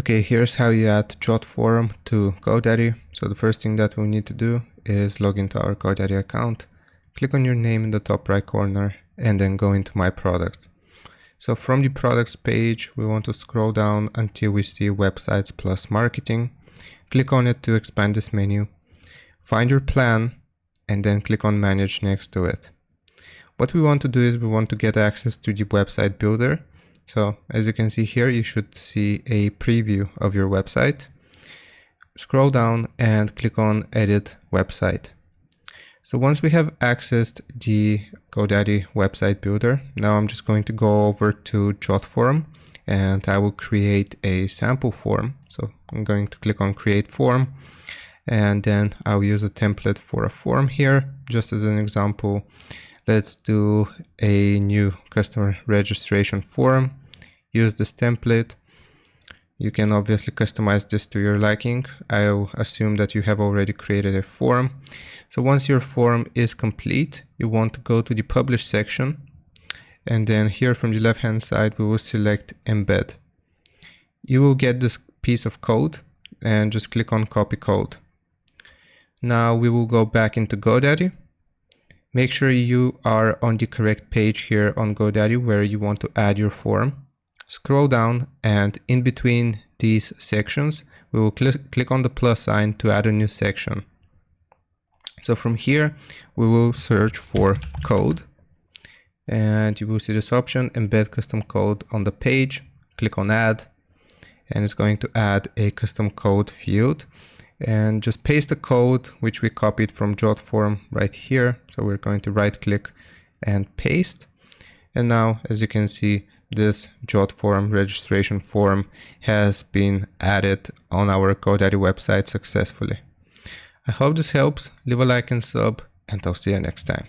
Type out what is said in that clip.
Okay, here's how you add Jotform to GoDaddy. So the first thing that we need to do is log into our GoDaddy account. Click on your name in the top right corner and then go into My Products. So from the products page, we want to scroll down until we see Websites plus Marketing. Click on it to expand this menu. Find your plan and then click on Manage next to it. What we want to do is we want to get access to the website builder. So as you can see here, you should see a preview of your website. Scroll down and click on Edit Website. So once we have accessed the GoDaddy website builder, now I'm just going to go over to Jotform and I will create a sample form. So I'm going to click on Create Form and then I'll use a template for a form here. Just as an example, let's do a new customer registration form. Use this template. You can obviously customize this to your liking. I'll assume that you have already created a form. So once your form is complete, you want to go to the Publish section. And then here from the left-hand side, we will select Embed. You will get this piece of code and just click on Copy Code. Now we will go back into GoDaddy. Make sure you are on the correct page here on GoDaddy where you want to add your form. Scroll down and in between these sections, we will click on the plus sign to add a new section. So from here, we will search for code and you will see this option, embed custom code on the page. Click on add and it's going to add a custom code field and just paste the code which we copied from Jotform right here. So we're going to right click and paste. And now, as you can see, this Jotform registration form has been added on our GoDaddy website successfully. I hope this helps. Leave a like and sub, and I'll see you next time.